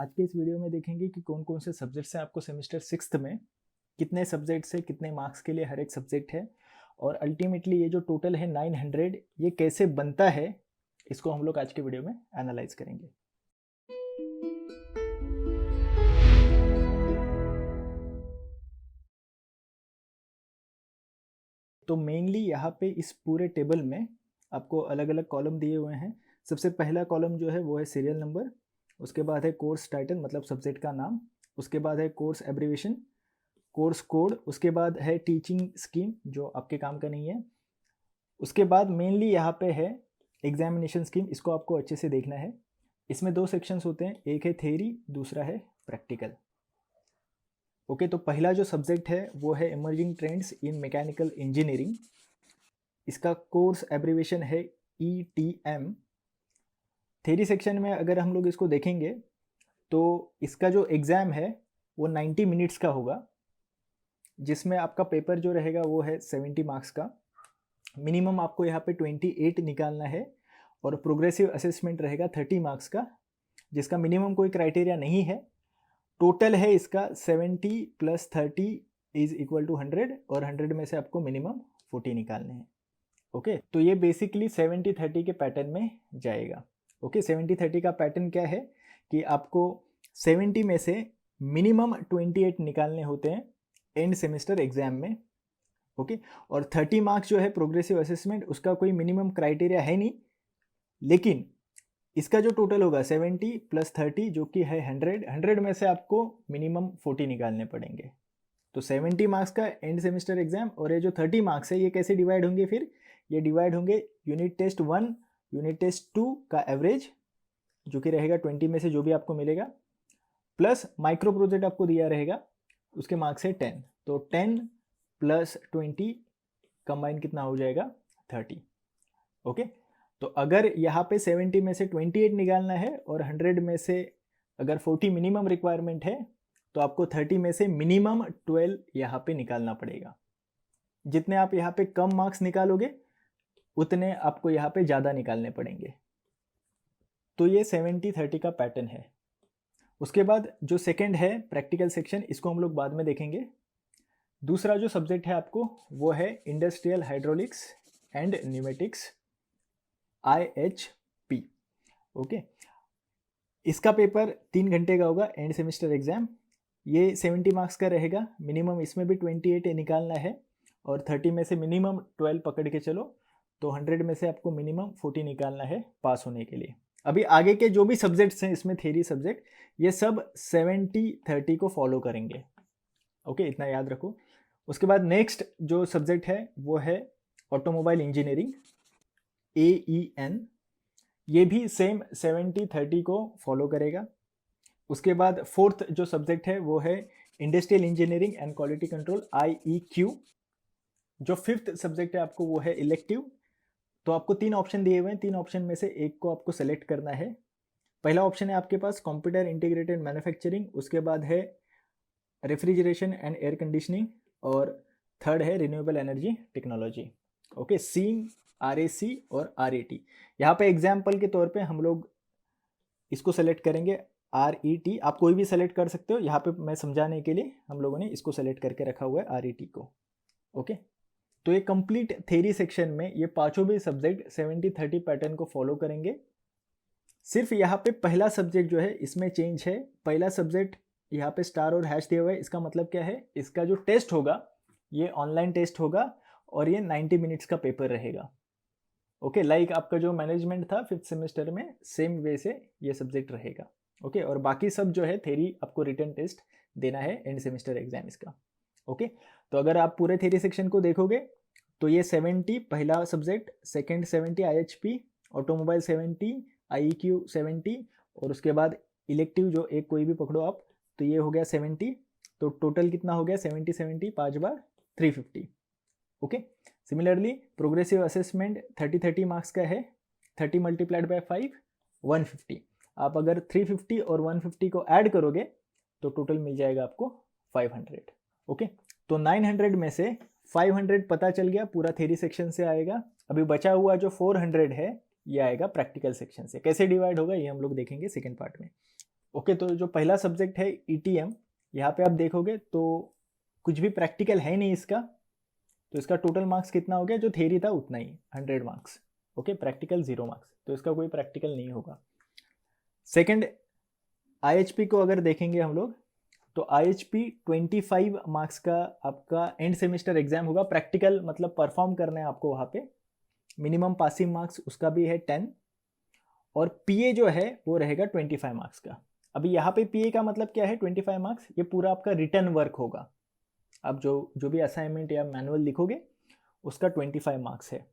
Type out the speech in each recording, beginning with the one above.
आज के इस वीडियो में देखेंगे कि कौन कौन से सब्जेक्ट्स हैं आपको सेमेस्टर सिक्स्थ में, कितने सब्जेक्ट्स है, कितने मार्क्स के लिए हर एक सब्जेक्ट है, और अल्टीमेटली ये जो टोटल है 900 ये कैसे बनता है, इसको हम लोग आज के वीडियो में एनालाइज करेंगे। तो मेनली यहाँ पे इस पूरे टेबल में आपको अलग अलग कॉलम दिए हुए हैं। सबसे पहला कॉलम जो है वो है सीरियल नंबर, उसके बाद है कोर्स टाइटल मतलब सब्जेक्ट का नाम, उसके बाद है कोर्स एब्रीविएशन, कोर्स कोड, उसके बाद है टीचिंग स्कीम जो आपके काम का नहीं है, उसके बाद मेनली यहाँ पे है एग्जामिनेशन स्कीम। इसको आपको अच्छे से देखना है। इसमें दो सेक्शंस होते हैं, एक है थ्योरी, दूसरा है प्रैक्टिकल। ओके, तो पहला जो सब्जेक्ट है वो है emerging trends in mechanical engineering. इसका कोर्स एब्रीविएशन है ETM। थ्योरी सेक्शन में अगर हम लोग इसको देखेंगे तो इसका जो एग्ज़ाम है वो 90 मिनट्स का होगा, जिसमें आपका पेपर जो रहेगा वो है 70 मार्क्स का। मिनिमम आपको यहाँ पे 28 निकालना है, और प्रोग्रेसिव असेसमेंट रहेगा 30 मार्क्स का, जिसका मिनिमम कोई क्राइटेरिया नहीं है। टोटल है इसका 70 + 30 = 100, और 100 में से आपको मिनिमम 40 निकालने हैं। ओके, तो ये बेसिकली 70-30 के पैटर्न में जाएगा। ओके, 70-30 का पैटर्न क्या है कि आपको 70 में से मिनिमम 28 निकालने होते हैं एंड सेमेस्टर एग्जाम में। ओके, और 30 मार्क्स जो है प्रोग्रेसिव असेसमेंट, उसका कोई मिनिमम क्राइटेरिया है नहीं, लेकिन इसका जो टोटल होगा 70 + 30 जो कि है 100 में से आपको मिनिमम 40 निकालने पड़ेंगे। तो 70 मार्क्स का एंड सेमेस्टर एग्जाम, और ये जो 30 मार्क्स है ये कैसे डिवाइड होंगे? फिर ये डिवाइड होंगे यूनिट टेस्ट 1, यूनिट टेस्ट 2 का एवरेज जो कि रहेगा 20 में से जो भी आपको मिलेगा, प्लस माइक्रो प्रोजेक्ट आपको दिया रहेगा, उसके मार्क्स है 10। तो 10 + 20 कंबाइन कितना हो जाएगा? 30। ओके, तो अगर यहाँ पे 70 में से 28 निकालना है और 100 में से अगर 40 मिनिमम रिक्वायरमेंट है, तो आपको 30 में से मिनिमम 12 यहाँ पे निकालना पड़ेगा। जितने आप यहाँ पे कम मार्क्स निकालोगे उतने आपको यहाँ पे ज़्यादा निकालने पड़ेंगे। तो ये 70-30 का पैटर्न है। उसके बाद जो सेकंड है प्रैक्टिकल सेक्शन, इसको हम लोग बाद में देखेंगे। दूसरा जो सब्जेक्ट है आपको वो है industrial hydraulics and pneumatics, IHP। Okay, इसका पेपर 3 घंटे का होगा एंड सेमेस्टर एग्जाम। ये 70 मार्क्स का रहेगा, मिनिमम इसमें भी 28 निकालना है, और 30 में से मिनिमम 12 पकड़ के चलो, तो 100 में से आपको मिनिमम 40 निकालना है पास होने के लिए। अभी आगे के जो भी सब्जेक्ट्स हैं इसमें थ्योरी सब्जेक्ट, ये सब 70-30 को फॉलो करेंगे। ओके, इतना याद रखो। उसके बाद नेक्स्ट जो सब्जेक्ट है वो है ऑटोमोबाइल इंजीनियरिंग, AEN। ये भी सेम 70-30 को फॉलो करेगा। उसके बाद फोर्थ जो सब्जेक्ट है वो है industrial engineering and quality control, IEQ। जो फिफ्थ सब्जेक्ट है आपको वो है इलेक्टिव। तो आपको 3 ऑप्शन दिए हुए हैं, 3 ऑप्शन में से एक को आपको सेलेक्ट करना है। पहला ऑप्शन है आपके पास कंप्यूटर इंटीग्रेटेड मैन्युफैक्चरिंग, उसके बाद है रेफ्रिजरेशन एंड एयर कंडीशनिंग, और थर्ड है रिन्यूएबल एनर्जी टेक्नोलॉजी। ओके, सीम, RAC और RAT। यहाँ पे एग्जाम्पल के तौर पे हम लोग इसको सेलेक्ट करेंगे RET। आप कोई भी सेलेक्ट कर सकते हो, यहाँ पे मैं समझाने के लिए हम लोगों ने इसको सेलेक्ट करके रखा हुआ है RET को। ओके, तो ये कंप्लीट थ्योरी सेक्शन में ये पांचों भी सब्जेक्ट 70-30 पैटर्न को फॉलो करेंगे। सिर्फ यहाँ पे पहला सब्जेक्ट जो है इसमें चेंज है। पहला सब्जेक्ट यहाँ पे स्टार और हैश दिया हुआ है, इसका मतलब क्या है? इसका जो टेस्ट होगा ये ऑनलाइन टेस्ट होगा, और ये 90 मिनट्स का पेपर रहेगा। ओके, लाइक आपका जो मैनेजमेंट था 5th सेमेस्टर में, सेम वे से ये सब्जेक्ट रहेगा। ओके, और बाकी सब जो है थ्योरी आपको रिटन टेस्ट देना है एंड सेमेस्टर एग्जाम इसका। ओके, तो अगर आप पूरे थ्योरी सेक्शन को देखोगे तो ये 70 पहला subject, second 70 IHP, automobile 70, IEQ 70, और उसके बाद इलेक्टिव जो एक कोई भी पकड़ो आप, तो ये हो गया 70। तो टोटल कितना हो गया? 70-70 5 बार 350। Okay, similarly progressive assessment 30-30 marks का है, 30 × 5 150। आप अगर 350 और 150 को ऐड करोगे तो टोटल मिल जाएगा आपको 500। ओके, तो 900 में से 500 पता चल गया पूरा थ्योरी सेक्शन से आएगा। अभी बचा हुआ जो 400 है ये आएगा प्रैक्टिकल सेक्शन से। कैसे डिवाइड होगा ये हम लोग देखेंगे सेकेंड पार्ट में। ओके, तो जो पहला सब्जेक्ट है ETM, यहाँ पे आप देखोगे तो कुछ भी प्रैक्टिकल है नहीं इसका, तो इसका टोटल मार्क्स कितना हो गया, जो थ्योरी था उतना ही 100 मार्क्स। ओके, प्रैक्टिकल 0 मार्क्स, तो इसका कोई प्रैक्टिकल नहीं होगा। सेकंड IHP को अगर देखेंगे हम लोग, तो IHP 25 मार्क्स का आपका एंड सेमेस्टर एग्जाम होगा। प्रैक्टिकल मतलब परफॉर्म करना है आपको वहाँ पे। मिनिमम पासिंग मार्क्स उसका भी है 10, और PA जो है वो रहेगा 25 मार्क्स का। अभी यहाँ पे PA का मतलब क्या है, 25 मार्क्स, ये पूरा आपका रिटर्न वर्क होगा। आप जो भी असाइनमेंट या मैनुअल लिखोगे उसका 25 मार्क्स है।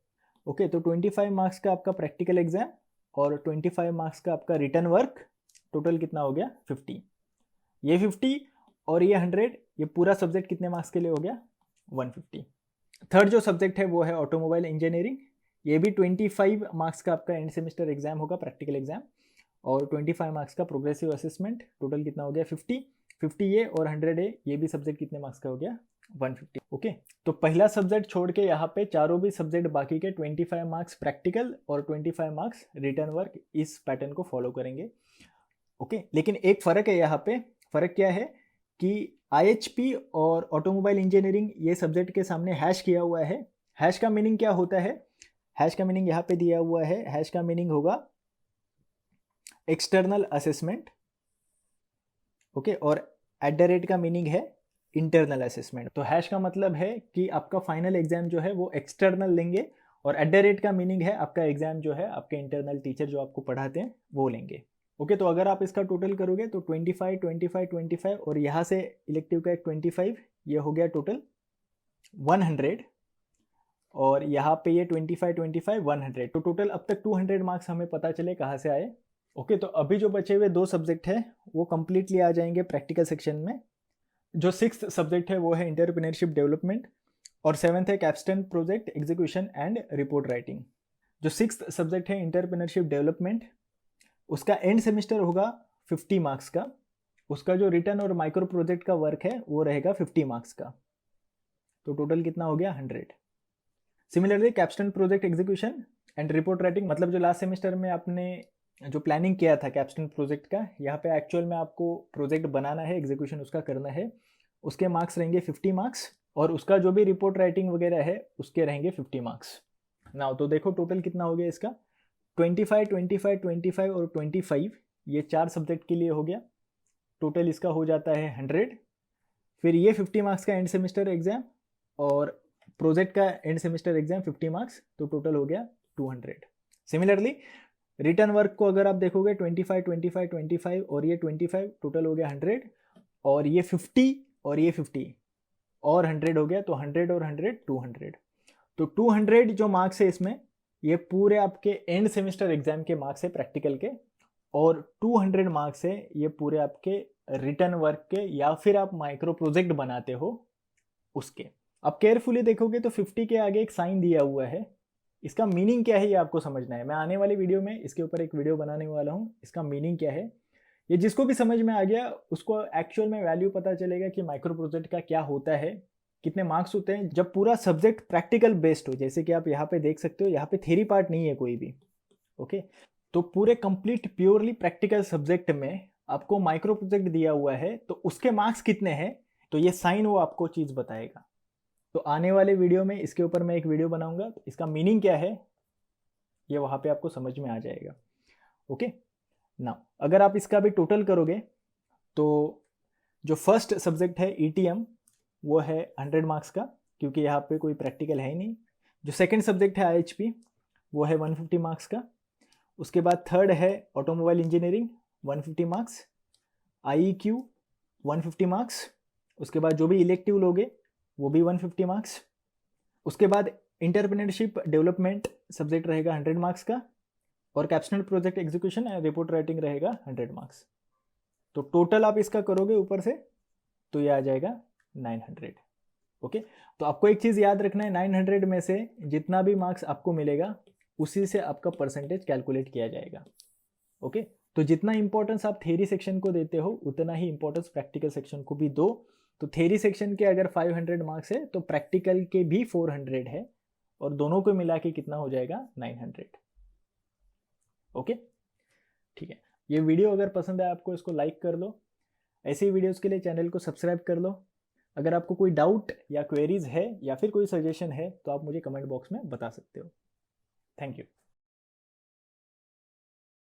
ओके, तो 25 मार्क्स का आपका प्रैक्टिकल एग्जाम और 25 मार्क्स का आपका रिटर्न वर्क, टोटल कितना हो गया 50। ये 50 और ये 100, ये पूरा सब्जेक्ट कितने मार्क्स के लिए हो गया 150। थर्ड जो सब्जेक्ट है वो है ऑटोमोबाइल इंजीनियरिंग। ये भी 25 मार्क्स का आपका एंड सेमेस्टर एग्जाम होगा, प्रैक्टिकल एग्जाम, और 25 मार्क्स का प्रोग्रेसिव असेसमेंट। टोटल कितना हो गया 50 ये और 100 ये भी सब्जेक्ट कितने मार्क्स का हो गया 150। ओके, तो पहला सब्जेक्ट छोड़ के यहाँ पे चारों भी सब्जेक्ट बाकी के 25 मार्क्स प्रैक्टिकल और 25 मार्क्स रिटर्न वर्क, इस पैटर्न को फॉलो करेंगे। ओके, लेकिन एक फ़र्क है यहाँ पे। फ़र्क क्या है कि IHP और ऑटोमोबाइल इंजीनियरिंग ये सब्जेक्ट के सामने हैश किया हुआ है। हैश का मीनिंग क्या होता है, हैश का मीनिंग यहाँ पे दिया हुआ है। हैश का मीनिंग होगा एक्सटर्नल असेसमेंट। ओके, और @ का मीनिंग है इंटरनल असेसमेंट। तो हैश का मतलब है कि आपका फाइनल एग्जाम जो है वो एक्सटर्नल लेंगे, और @ का मीनिंग है आपका एग्जाम जो है आपके इंटरनल टीचर जो आपको पढ़ाते हैं वो लेंगे। ओके, तो अगर आप इसका टोटल करोगे तो 25 25 25 और यहाँ से इलेक्टिव का एक 25, ये हो गया टोटल 100, और यहाँ पे ये 25 25 100, तो टोटल अब तक 200 मार्क्स हमें पता चले कहाँ से आए। ओके, तो अभी जो बचे हुए 2 सब्जेक्ट है वो कंप्लीटली आ जाएंगे प्रैक्टिकल सेक्शन में। जो 6th सब्जेक्ट है वो है एंटरप्रेन्योरशिप डेवलपमेंट, और 7th है Capstan project execution and report writing. जो 6th सब्जेक्ट है एंटरप्रेन्योरशिप डेवलपमेंट, उसका एंड सेमेस्टर होगा 50 मार्क्स का। उसका जो रिटर्न और माइक्रो प्रोजेक्ट का वर्क है वो रहेगा 50 मार्क्स का, तो टोटल कितना हो गया 100। Similarly Capstan project execution and report writing, मतलब जो लास्ट सेमेस्टर में आपने जो प्लानिंग किया था कैप्स्टन प्रोजेक्ट का, यहाँ पे एक्चुअल में आपको प्रोजेक्ट बनाना है, एग्जीक्यूशन उसका करना है, उसके मार्क्स रहेंगे 50 मार्क्स, और उसका जो भी रिपोर्ट राइटिंग वगैरह है उसके रहेंगे 50 मार्क्स। नाउ तो देखो टोटल कितना हो गया इसका, 25 25 25 और 25, ये 4 सब्जेक्ट के लिए हो गया। टोटल इसका हो जाता है 100। फिर ये 50 मार्क्स का एंड सेमेस्टर एग्जाम और प्रोजेक्ट का एंड सेमेस्टर एग्जाम 50 मार्क्स, तो टोटल हो गया 200। सिमिलरली रिटर्न वर्क को अगर आप देखोगे 25 25 25 और ये 25, टोटल हो गया 100, और ये 50 और ये 50 और 100 हो गया, तो 100 और 100 200। तो 200 जो मार्क्स है इसमें, ये पूरे आपके एंड सेमेस्टर एग्जाम के मार्क्स है प्रैक्टिकल के, और 200 मार्क्स है ये पूरे आपके रिटर्न वर्क के, या फिर आप माइक्रो प्रोजेक्ट बनाते हो उसके। आप केयरफुली देखोगे तो 50 के आगे एक साइन दिया हुआ है, इसका मीनिंग क्या है ये आपको समझना है। मैं आने वाली वीडियो में इसके ऊपर एक वीडियो बनाने वाला हूँ, इसका मीनिंग क्या है। ये जिसको भी समझ में आ गया उसको एक्चुअल में वैल्यू पता चलेगा कि माइक्रो प्रोजेक्ट का क्या होता है, कितने मार्क्स होते हैं जब पूरा सब्जेक्ट प्रैक्टिकल बेस्ड हो। जैसे कि आप यहाँ पे देख सकते हो, यहाँ पे थ्योरी पार्ट नहीं है कोई भी। ओके, तो पूरे कंप्लीट प्योरली प्रैक्टिकल सब्जेक्ट में आपको माइक्रो प्रोजेक्ट दिया हुआ है, तो उसके मार्क्स कितने हैं, तो ये साइन वो आपको चीज बताएगा। तो आने वाले वीडियो में इसके ऊपर मैं एक वीडियो बनाऊंगा, इसका मीनिंग क्या है ये वहां पे आपको समझ में आ जाएगा। ओके, नाउ अगर आप इसका भी टोटल करोगे तो जो फर्स्ट सब्जेक्ट है ETM वो है 100 मार्क्स का, क्योंकि यहाँ पे कोई प्रैक्टिकल है ही नहीं। जो सेकंड सब्जेक्ट है IHP वो है 150 मार्क्स का। उसके बाद थर्ड है automobile engineering 150 marks, IEQ 150 marks. उसके बाद जो भी इलेक्टिव लोगे वो भी 150 मार्क्स। उसके बाद एंटरप्रेन्योरशिप डेवलपमेंट सब्जेक्ट रहेगा 100 मार्क्स का, और Capstan project execution and report writing रहेगा 100 मार्क्स। तो टोटल आप इसका करोगे ऊपर से तो ये आ जाएगा 900। ओके, तो आपको एक चीज़ याद रखना है, 900 में से जितना भी मार्क्स आपको मिलेगा उसी से आपका परसेंटेज कैलकुलेट किया जाएगा। ओके, तो जितना इंपॉर्टेंस आप थ्योरी सेक्शन को देते हो उतना ही इंपॉर्टेंस प्रैक्टिकल सेक्शन को भी दो। तो थ्योरी सेक्शन के अगर 500 मार्क्स है तो प्रैक्टिकल के भी 400 है, और दोनों को मिला के कितना हो जाएगा 900। ओके, ठीक है। ये वीडियो अगर पसंद है आपको, इसको लाइक कर लो। ऐसे ही वीडियोज़ के लिए चैनल को सब्सक्राइब कर लो। अगर आपको कोई डाउट या क्वेरीज है या फिर कोई सजेशन है तो आप मुझे कमेंट बॉक्स में बता सकते हो। Thank you.